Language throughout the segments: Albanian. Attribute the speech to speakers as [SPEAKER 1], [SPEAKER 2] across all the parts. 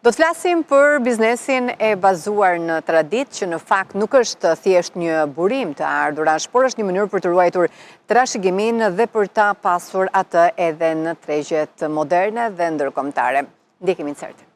[SPEAKER 1] Do të flasim për biznesin e bazuar në traditë që në fakt nuk është thjesht një burim të ardhurash, por është një mënyrë për të ruajtur trashëgimin dhe për ta pasur atë edhe në tregjet moderne dhe ndërkombëtare. Ndjekim insertin.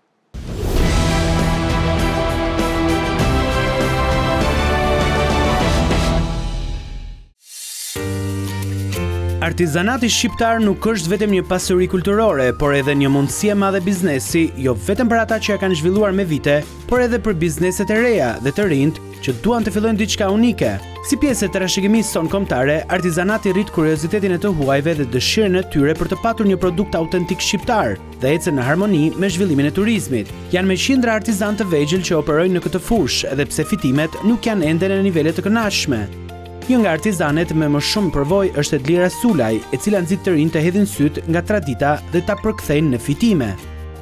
[SPEAKER 2] Artizanati shqiptar nuk është vetëm një pasuri kulturore, por edhe një mundësi e madhe biznesi, jo vetëm për ata që ja kanë zhvilluar me vite, por edhe për bizneset e reja dhe të rinjt që duan të fillojnë diçka unike. Si pjesë e trashëgimisë tonë kombëtare, artizanati rrit kuriozitetin e të huajve dhe dëshirën e tyre për të patur një produkt autentik shqiptar dhe ecën në harmoni me zhvillimin e turizmit. Janë me qindra artizan të vegjël që operojnë në këtë fushë, edhe pse fitimet nuk janë ende në nivele të kënaqshme. Një nga artizanet me më shumë përvojë është Edlira Sulaj, e cila nxit të rinj të hedhin syt nga tradita dhe ta përkthejnë në fitime.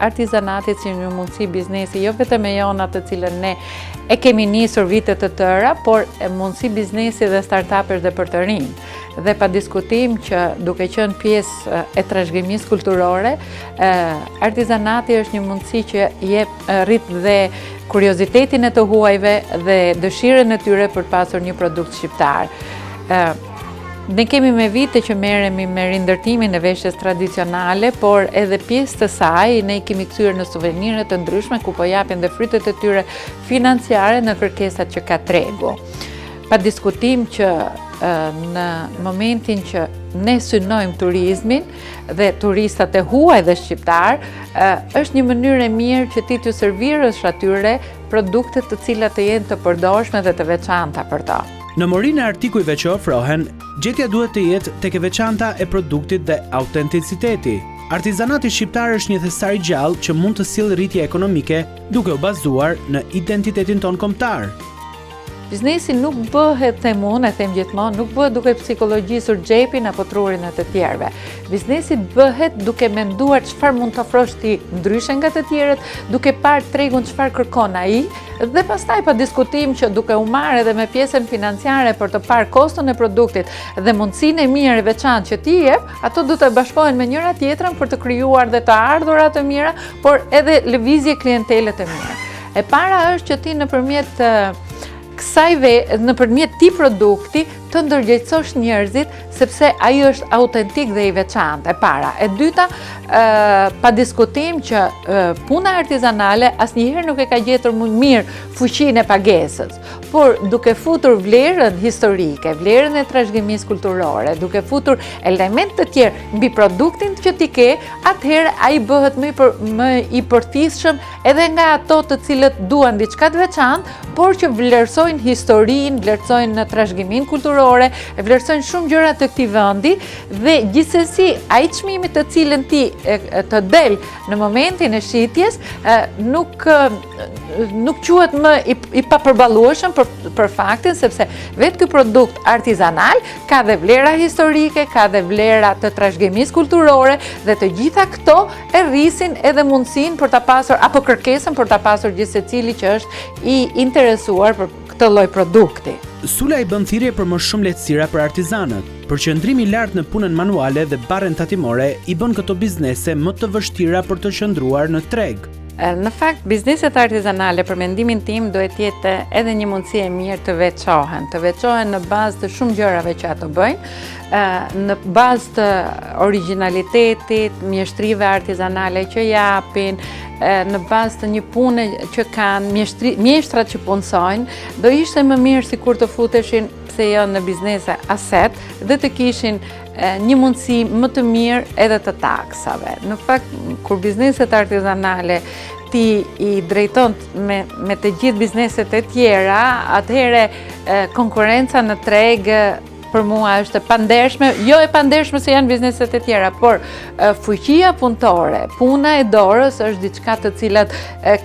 [SPEAKER 3] Artizanati si një mundësi biznesi, jo vetëm e jona të cilën ne e kemi nisur vite të tëra, por e mundësi biznesi dhe startupesh dhe për të rinj. Dhe pa diskutim që duke qenë pjesë e trashëgimisë kulturore, artizanati është një mundësi që jep rrit dhe kuriozitetin e të huajve dhe dëshirën e tyre për të pasur një produkt shqiptar. Ne kemi me vite që merremi me rindërtimin e veshjes tradicionale, por edhe pjesë të saj ne i kemi kthyer në suvenire të ndryshme ku po japin dhe frytet e tyre financiare në kërkesat që ka tregu. Pa diskutim që në momentin që ne synojmë turizmin dhe turistat e huaj dhe shqiptar, është një mënyrë e mirë që ti të servirësh atyre produkte të cilat të jenë të përdorshme dhe të veçanta për to.
[SPEAKER 2] Në morinë e artikujve që ofrohen, gjetja duhet të jetë tek e veçanta e produktit dhe autenticiteti. Artizanati shqiptar është një thesar i gjallë që mund të sjellë rritje ekonomike duke u bazuar në identitetin ton kombëtar.
[SPEAKER 3] Biznesi nuk bëhet, them gjithmonë, nuk bëhet duke psikologjisur xhepin apo trurin e të tjerëve. Biznesi bëhet duke menduar çfarë mund të ofrosh ti ndryshe nga të tjerët, duke parë tregun çfarë kërkon ai, dhe pastaj pa diskutim që duke u marrë edhe me pjesën financiare për të parë koston e produktit dhe mundësinë e mirë e veçantë që ti jep, ato do të bashkohen me njëra tjetrën për të krijuar dhe të ardhurat të mira, por edhe lëvizje klientele të mira. E para është që ti nëpërmjet ti produkti të ndërgjegjësosh njerëzit sepse ai është autentik dhe i veçantë, e para. E dyta, pa diskutim që puna artizanale asnjëherë nuk e ka gjetur më mirë fuqinë e pagesës, por duke futur vlerën historike, vlerën e trashëgimisë kulturore, duke futur elemente të tjerë mbi produktin që ti ke, atëherë ai bëhet më i përfitshëm edhe nga ato të cilët duan diçka të veçantë, por që vlerësojnë historinë, vlerësojnë trashëgiminë kulturore, e vlerësojnë shumë gjëra të këtij vendi dhe gjithsesi ai çmimi të cilën ti të del në momentin e shitjes nuk quhet më i papërballueshëm për faktin sepse vetë ky produkt artizanal ka dhe vlera historike, ka dhe vlera të trashëgimisë kulturore dhe të gjitha këto e rrisin edhe mundësinë për ta pasur apo kërkesën për ta pasur gjithsecili që është i interesuar për këtë lloj produkti.
[SPEAKER 2] Sulaj bën thirrje për më shumë lehtësira për artizanët. Përqendrimi i lartë në punën manuale dhe barren tatimore i bën këto biznese më të vështira për të qëndruar në treg.
[SPEAKER 3] Në fakt, bizneset artizanale për mendimin tim duhet jetë edhe një mundësi e mirë të veçohen në bazë të shumë gjërave që ato bëjnë, në bazë të originalitetit, mjeshtrive artizanale që japin, në bazë të një pune që kanë, mjeshtrat që punësojnë, do ishte më mirë sikur të futeshin pse jo në biznese aset dhe të kishin një mundësi më të mirë edhe të taksave. Në fakt, kur bizneset artizanale ti i drejton me të gjithë bizneset e tjera, atëherë konkurenca në treg për mua është e pandershme, jo e pandershme se janë bizneset e tjera, por fuqia punëtore, puna e dorës është diçka të cilat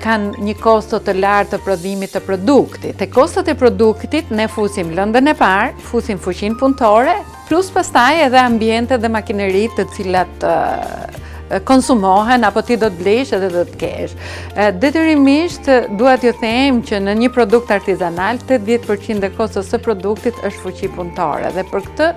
[SPEAKER 3] kanë një kosto të lartë të prodhimit të produktit. Te kostot e produktit ne fusim lëndën e parë, fusim fuqinë punëtore, plus pastaj edhe ambiente dhe makineri të cilat konsumohen, apo ti do të blesh edhe do të kesh. Detyrimisht duhet ju them që në një produkt artizanal 80% e kostës së produktit është fuqi punëtore dhe për këtë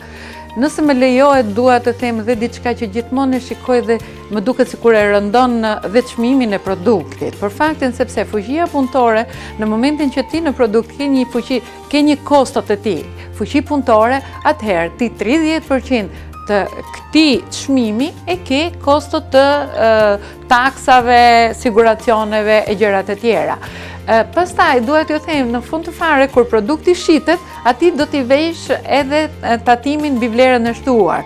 [SPEAKER 3] nëse më lejohet dua të them dhe diçka që gjithmonë e shikoj dhe më duket sikur e rëndon dhe çmimin e produktit. Për faktin sepse fuqia punëtore në momentin që ti në produkt ke një fuqi, ke një kostot e tij, fuqi punëtore, atëherë ti 30% të këtij çmimi e ke kostot të taksave, siguracioneve e gjërat e tjera. Pastaj duhet ju them në fund të fare kur produkti shitet, aty do t'i vesh edhe tatimin mbi vlerën e shtuar.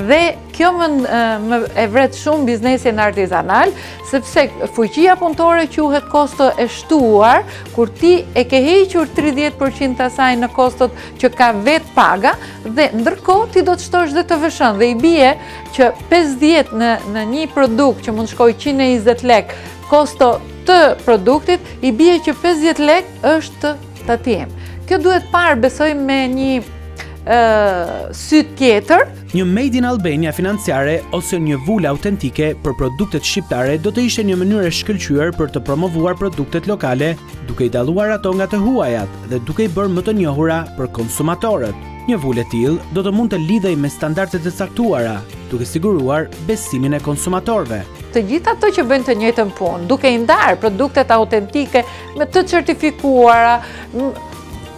[SPEAKER 3] Dhe kjo më e vret shumë biznesin artizanal, sepse fuqia punëtore quhet kosto e shtuar, kur ti e ke hequr 30% të asaj në kostot që ka vet paga, dhe ndërkohë ti do të shtosh dhe të vëshën, dhe i bie që 50 në një produkt që mund shkoj 120 lek, kosto të produktit, i bie që 50 lek është tatim. Kjo duhet parë, besoj, me një sy tjetër.
[SPEAKER 2] Një Made in Albania financiare ose një vulë autentike për produktet shqiptare do të ishte një mënyrë e shkëlqyer për të promovuar produktet lokale, duke i dalluar ato nga të huajat dhe duke i bërë më të njohura për konsumatorët. Një vulë e tillë do të mund të lidhej me standardet e caktuara, duke siguruar besimin e konsumatorëve.
[SPEAKER 3] Të gjitha ato që bëjnë të njëjtën punë, duke i ndarë produktet autentike me të certifikuara,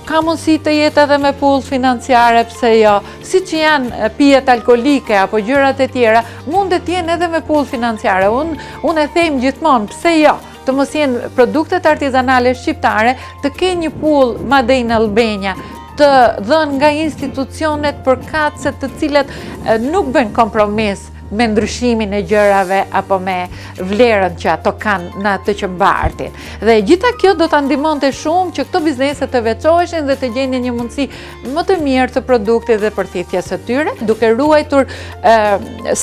[SPEAKER 3] ka mundësi të jetë edhe me pull financiare, pse jo, si që janë pijet alkolike apo gjërat e tjera, mund të jenë edhe me pull financiare. Unë e them gjithmonë, pse jo, të mos jenë produktet artizanale shqiptare, të kenë një pull Made in Albania, të dhënë nga institucionet përkatëse të cilat nuk bëjnë kompromis me ndryshimin e gjërave apo me vlerën që ato kanë në atë që mbartin. Dhe gjitha kjo do të ndihmonte shumë që këto biznese të veçoheshin dhe të gjejnë një mundësi më të mirë të produktit dhe përthithjes së tyre, duke ruajtur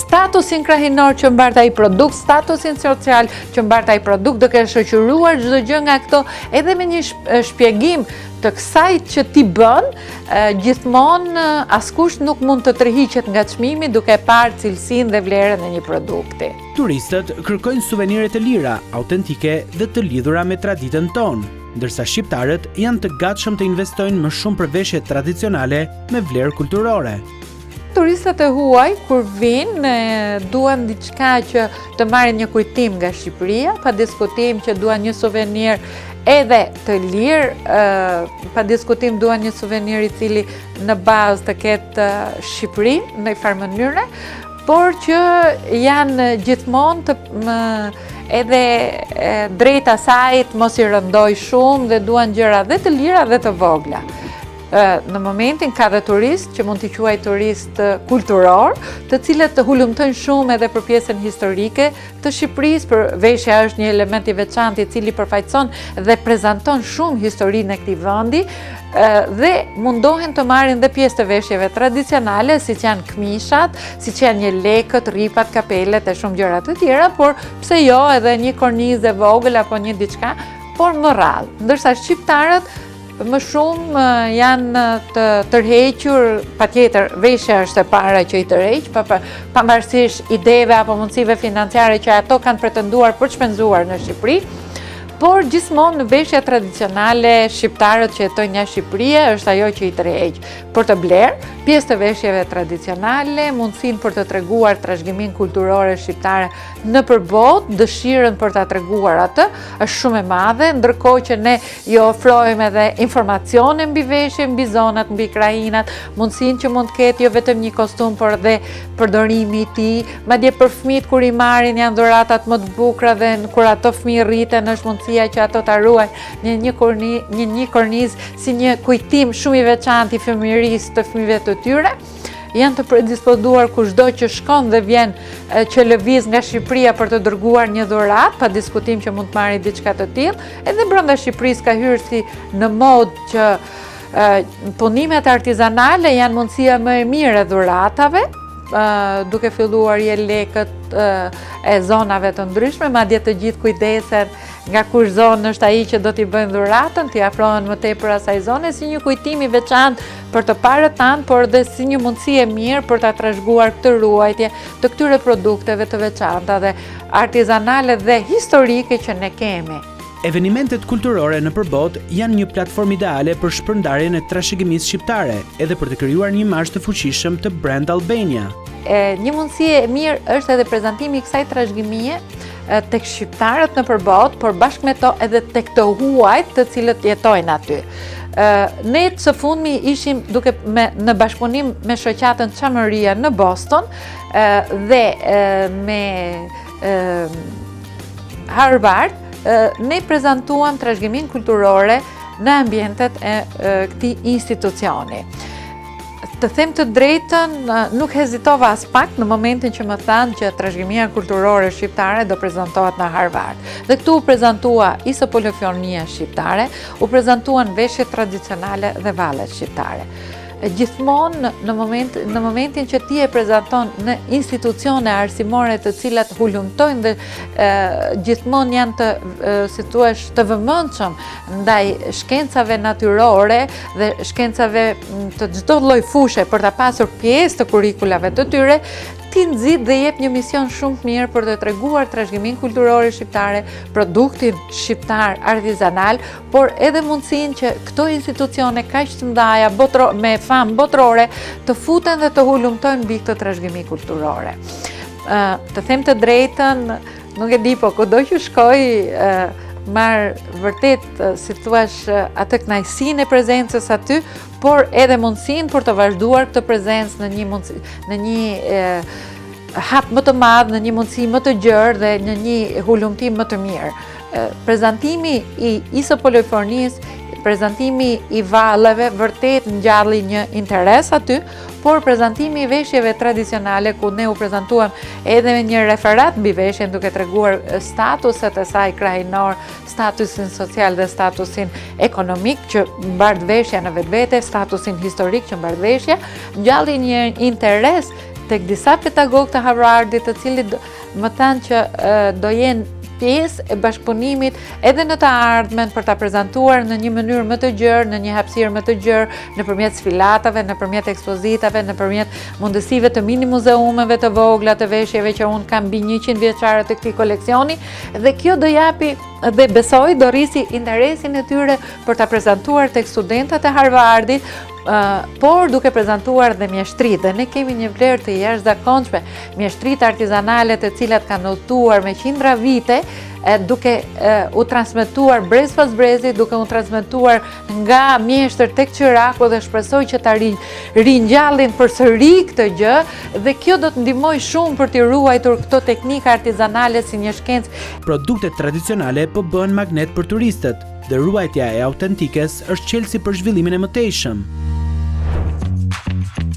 [SPEAKER 3] statusin krahinor që mbart ai produkt, statusin social që mbart ai produkt, duke shoqëruar çdo gjë nga këto edhe me një shpjegim të kësaj që ti bën, gjithmonë askush nuk mund të tërhiqet nga çmimi duke parë cilësinë dhe vlerën e një produkti.
[SPEAKER 2] Turistët kërkojnë suvenire të lira, autentike dhe të lidhura me traditën tonë, ndërsa shqiptarët janë të gatshëm të investojnë më shumë për veshje tradicionale me vlerë kulturore.
[SPEAKER 3] Turistët e huaj, kur vinë, duan diçka që të marrin një kujtim nga Shqipëria, pa diskutim që duan një suvenir edhe të lirë, pa diskutim duan një suvenir i cili në bazë të ketë Shqipëri në një farë mënyre, por që janë gjithmonë edhe drejt asajt mos i rëndoj shumë dhe duan gjëra dhe të lira dhe të vogla. Në momentin ka dhe turist që mund t'i quaj turist kulturor, të cilët të hulumtojnë shumë edhe për pjesën historike të Shqipërisë, për veshja është një element i veçantë i cili përfaqëson dhe prezanton shumë historinë e këtij vendi, dhe mundohen të marrin dhe pjesë të veshjeve tradicionale, siç janë këmishat, siç janë një lekët, rripat, kapelet e shumë gjëra të tjera, por pse jo edhe një kornizë e vogël apo një diçka, por më rrallë. Ndërsa shqiptarët më shumë janë të tërhequr, patjetër veshja është e para që i tërheq, pavarësisht ideve apo mundësive financiare që ato kanë pretenduar për të shpenzuar në Shqipëri, por gjithmonë në veshja tradicionale shqiptarët që jetojnë jashtë Shqipërisë është ajo që i tërheq për të blerë pjesë të veshjeve tradicionale, mundësinë për të treguar trashëgiminë kulturore shqiptare nëpër botë, dëshirën për ta treguar atë është shumë e madhe, ndërkohë që ne i ofrojmë edhe informacione mbi veshje, mbi zonat, mbi krahinat, mundësinë që mund të ketë jo vetëm një kostum, por edhe përdorimi i tij, madje për fëmijët kur i marrin janë dhuratat më të bukura dhe kur ato fëmijë rriten është mundësia që ato ta ruajnë në një kornizë si një kujtim shumë i veçantë i fëmijërisë të fëmijëve të tyre. Janë të predispozuar kushdo që shkon dhe vjen që lëviz nga Shqipëria për të dërguar një dhuratë, pa diskutim që mund të marrë diçka të tillë. Edhe brenda Shqipërisë ka hyrë si në modë që punimet artizanale janë mundësia më e mirë e dhuratave, duke filluar lekët e zonave të ndryshme, madje të gjithë kujdesen nga kush zonë është ai që do t'i bëjnë dhuratën, t'i afrohen më tepër asaj zone, si një kujtim i veçantë për të parët tanë, por dhe si një mundësi e mirë për ta trashëguar këtë ruajtje të këtyre produkteve të veçanta dhe artizanale dhe historike që ne kemi.
[SPEAKER 2] Evenimentet kulturore në përbot janë një platformë ideale për shpërndarjen e trashëgimisë shqiptare, edhe për të krijuar një imazh të fuqishëm të brand Albania.
[SPEAKER 3] Një mundësi e mirë është edhe prezantimi i kësaj trashëgimie tek shqiptarët në përbot, por bashkë me to edhe tek të huajt të cilët jetojnë aty. Ne së fundmi ishim në bashkëpunim me shoqatën Çamëria në Boston dhe me Harvard, ne prezantuam trashëgiminë kulturore në ambientet e këtij institucioni. Të them të drejtën, nuk hezitova as pak në momentin që më thanë që trashëgimia kulturore shqiptare do prezantohet në Harvard. Dhe këtu u prezantua isopolofionia shqiptare, u prezantuan veshjet tradicionale dhe vallet shqiptare. Gjithmonë në momentin që ti e prezanton në institucione arsimore të cilat hulumtojnë dhe gjithmonë janë të vëmendshëm ndaj shkencave natyrore dhe shkencave të çdo lloj fushe për ta pasur pjesë të kurrikulave të tyre, ti nxit dhe jep një mision shumë të mirë për të treguar trashëgiminë kulturore shqiptare, produktin shqiptar artizanal, por edhe mundësinë që këto institucione kaq të mëdha me famë botërore të futen dhe të hulumtojnë mbi këtë trashëgimi kulturore. Të them të drejtën, nuk e di, po kudo që shkoj, marr vërtet, si thuash, atë kënaqësinë e prezencës aty, por edhe mundësinë për të vazhduar këtë prezencë në një hap më të madh, në një mundësi më të gjerë dhe në një hulumtim më të mirë. Prezantimi i isopolofionisë, prezantimi i valleve vërtet ngjalli një interes aty, por prezantimi i veshjeve tradicionale, ku ne u prezantuam edhe me një referat mbi veshjen duke treguar statuset e saj krajinor, statusin social dhe statusin ekonomik që mbart veshja në vetvete, statusin historik që mbart veshja, ngjalli një interes tek disa pedagogë të Harvardit, të cilët më thanë që do jenë pjesë e bashkëpunimit edhe në të ardhmen për ta prezantuar në një mënyrë më të gjerë, në një hapësirë më të gjerë, nëpërmjet sfilatave, nëpërmjet ekspozitave, nëpërmjet mundësive të mini muzeumeve të vogla të veshjeve që unë kam mbi 100 vjeçare të këtij koleksioni, dhe kjo do japi dhe besoj do rrisi interesin e tyre për ta prezantuar tek studentët e Harvardit, por duke prezantuar dhe mjeshtrit, dhe ne kemi një vlerë të jashtëzakonshme, mjeshtrit artizanale të cilat kanë udhëtuar me qindra vite, duke u transmetuar brez pas brezi, duke u transmetuar nga mjeshtër tek Qiraku, dhe shpresoj që ta ringjallin përsëri këtë gjë, dhe kjo do të ndihmojë shumë për të ruajtur këto teknika artizanale si një shkencë.
[SPEAKER 2] Produktet tradicionale po bëhen magnet për turistët, dhe ruajtja e autentikes është çelësi për zhvillimin e mëtejshëm.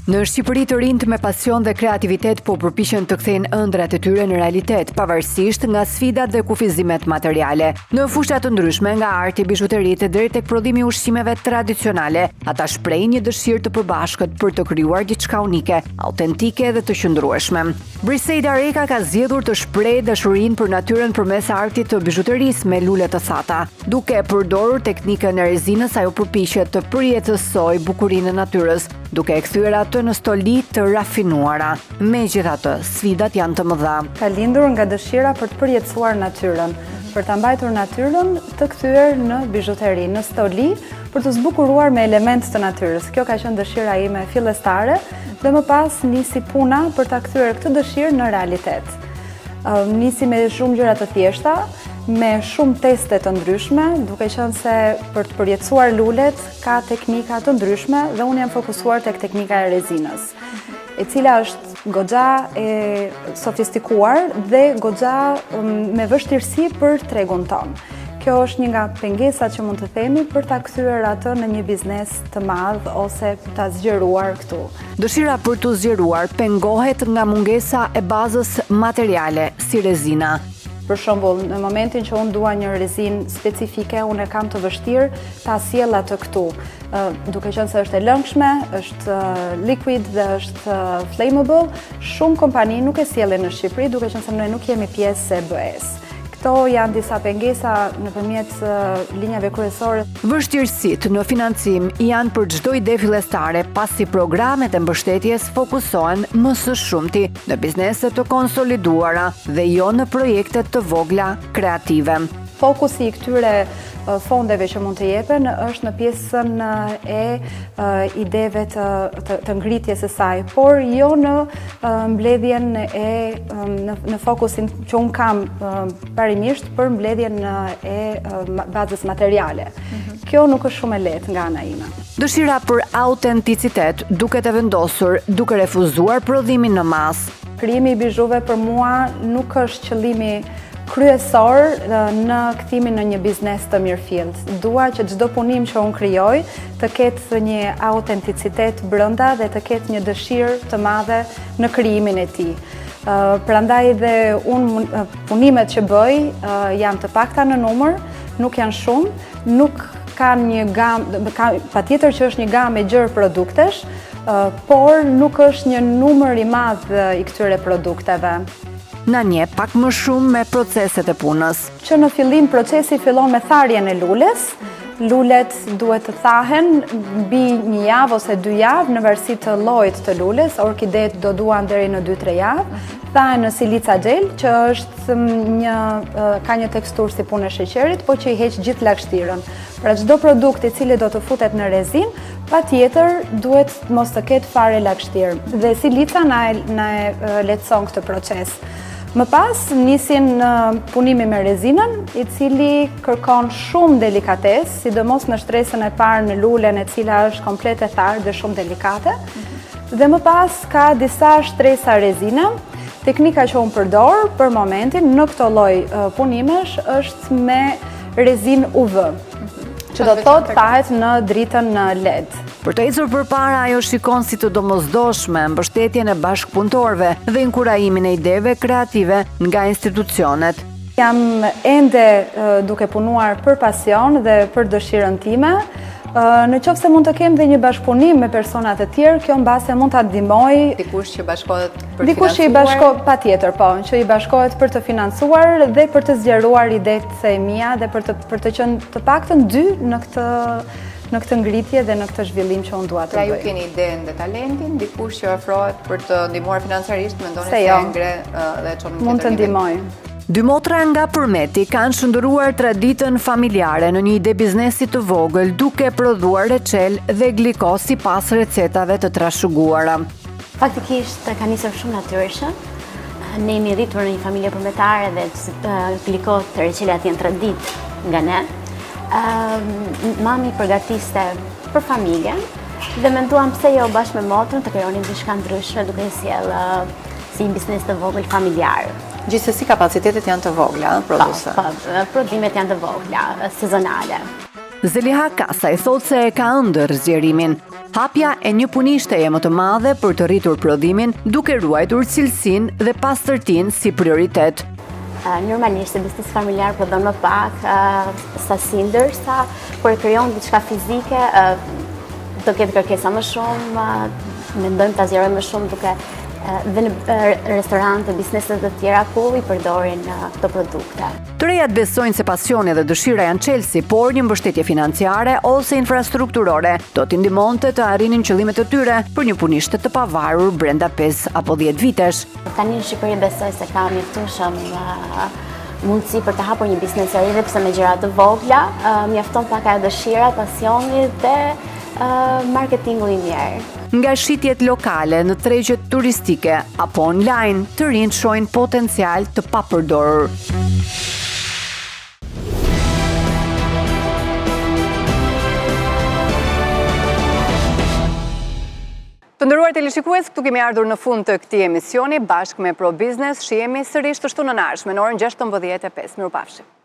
[SPEAKER 1] Në Shqipëri të rinjt me pasion dhe kreativitet po përpiqen të kthejnë ëndrat e tyre në realitet, pavarësisht nga sfidat dhe kufizimet materiale. Në fusha të ndryshme, nga arti, bizhuteritë deri tek prodhimi i ushqimeve tradicionale, ata shprehin një dëshirë të përbashkët për të krijuar diçka unike, autentike dhe të qëndrueshme. Briseida Reka ka zgjedhur të shprehë dashurinë për natyrën përmes artit të bizhuterisë me lule të thata. Duke përdorur teknikën e rezinës, ajo përpiqet të përjetësojë bukurinë e natyrës, duke e kthyer atë në stoli të rafinuara. Megjithatë, sfidat janë të mëdha.
[SPEAKER 4] Ka lindur nga dëshira për të përjetësuar natyrën, për ta mbajtur natyrën të kthyer në bizhuteri, në stoli, për të zbukuruar me elementë të natyrës. Kjo ka qenë dëshira ime fillestare dhe më pas nisi puna për ta kthyer këtë dëshirë në realitet. Nisi me shumë gjëra të thjeshta, me shumë teste të ndryshme, duke qenë se për të përjetësuar lulet ka teknika të ndryshme dhe unë jam fokusuar tek teknika e rezinës, e cila është goxha e sofistikuar dhe goxha me vështirësi për tregun ton. Kjo është një nga pengesat që mund të themi për ta kthyer atë në një biznes të madh ose ta zgjeruar këtu.
[SPEAKER 1] Dëshira për të zgjeruar pengohet nga mungesa e bazës materiale, si rezina.
[SPEAKER 4] Për shembull, në momentin që unë dua një rezinë specifike, unë e kam të vështirë ta sjell atë këtu. Duke qenë se është e lëngshme, është liquid dhe është flammable, shumë kompani nuk e sjellin në Shqipëri, duke qenë se ne nuk jemi pjesë e BE-s. Këto janë disa pengesa nëpërmjet linjave kryesore.
[SPEAKER 1] Vështirësitë në financim janë për çdo ide fillestare, pasi programet e mbështetjes fokusohen më së shumti në biznese të konsoliduara dhe jo në projekte të vogla kreative.
[SPEAKER 4] Fokusi i këtyre fondeve që mund të jepen është në pjesën e ideve të ngritjes së saj, por jo në mbledhjen në fokusin që unë kam parimisht për mbledhjen e bazës materiale. Kjo nuk është shumë e lehtë nga ana ime.
[SPEAKER 1] Dëshira për autenticitet duket e vendosur duke refuzuar prodhimin në masë.
[SPEAKER 4] Krijimi i bizhuve për mua nuk është qëllimi kryesor në kthimin në një biznes të mirëfillt. Dua që çdo punim që unë krijoj të ketë një autenticitet brenda dhe të ketë një dëshirë të madhe në krijimin e tij. Prandaj dhe unë punimet që bëj janë të pakta në numër, nuk janë shumë, nuk kanë një gamë, patjetër që është një gamë e gjerë produktesh, por nuk është një numër i madh i këtyre produkteve.
[SPEAKER 1] Na nje pak më shumë me proceset e punës.
[SPEAKER 4] Që në fillim procesi fillon me tharjen e lules. Lulet duhet të thahen mbi 1 javë ose 2 javë në varësi të llojit të lules. Orkidet do duan deri në 2-3 javë. Thahen në silica gel, që është ka një teksturë si punë e sheqerit, po që i heq gjithë lagështirën. Pra çdo produkt i cili do të futet në rezinë, patjetër duhet mos të ketë fare lagështirë. Dhe silica na e lehtëson këtë proces. Më pas nisin punimi me rezinën, i cili kërkon shumë delikatesë, sidomos në shtresën e parë në lulen e cila është komplet e tharë dhe shumë delikate. Dhe më pas ka disa shtresa rezina. Teknika që unë përdor për momentin në këto lloj punimesh është me rezinë UV, që do të thotë thahet në dritën LED.
[SPEAKER 1] Për të ecur përpara, ajo shikon si të domosdoshme mbështetjen e bashkëpunëtorëve dhe inkurajimin e ideve kreative nga institucionet.
[SPEAKER 4] Jam ende duke punuar për pasion dhe për dëshirën time. Në qoftë se mund të kem dhe një bashkëpunim me persona të tjerë, kjo mbase mund ta ndihmoj
[SPEAKER 1] Dikush që bashkohet për të
[SPEAKER 4] Dikush që i bashkohet patjetër, po, që i bashkohet për të financuar dhe për të zgjeruar idetë e mia dhe për të qenë të paktën 2 në këtë ngritje dhe në këtë zhvillim që unë dua të bëj.
[SPEAKER 5] Ju keni idenë dhe talentin, dikush që ofrohet për të ndihmuar financarisht, mendoni se ngre dhe çon në
[SPEAKER 4] mund të ndihmoj.
[SPEAKER 1] 2 motra nga Përmeti kanë shndërruar traditën familjare në një ide biznesi të vogël, duke prodhuar reçel dhe gliko sipas recetave të trashëguara.
[SPEAKER 6] Faktikisht ka nisur shumë natyrshëm. Ne jemi rritur në një familje përmetare dhe glikot të reçelat janë traditë nga ne. Mami përgatiste për familjen dhe menduam pse jo bashkë me motrën të krijonim diçka ndryshe duke sjell si një biznes të vogël familjar.
[SPEAKER 5] Gjithsesi kapacitetet janë të vogla, produse.
[SPEAKER 6] Prodhimet janë të vogla, sezonale.
[SPEAKER 1] Zeliha Kasa i thotë se e ka ëndër zgjerimin. Hapja e një punishteje më të madhe për të rritur prodhimin, duke ruajtur cilësinë dhe pastërtinë si prioritet.
[SPEAKER 6] Normalisht se biznes familjar prodhon më pak sasi, ndërsa kur krijon diçka fizike do ketë kërkesa më shumë, mendojmë ta zgjerojmë më shumë duke dhe në restorante, bizneset të tjera ku i përdorin këto produkte.
[SPEAKER 1] Të rejat besojnë se pasioni dhe dëshira janë çelësi, por një mbështetje financiare ose infrastrukturore do t'i ndihmonte të arrinin qëllimet e tyre për një punishte të pavarur brenda 5 apo 10 vitesh.
[SPEAKER 6] Tani në Shqipëri besoj se ka mjaftueshëm mundësi për të hapur një biznes e ri dhe pse me gjëra të vogla, mjafton pak ajo dëshira, pasioni dhe marketingu i mirë.
[SPEAKER 1] Nga shitjet lokale në tregjet turistike apo online, të rinjt shohin potencial të papërdorur. Të nderuar teleshikues, këtu kemi ardhur në fund të këtij emisioni bashkë me Pro Business. Shihemi sërish të shtunën e ardhshme në orën 16:05. Mirupafshim.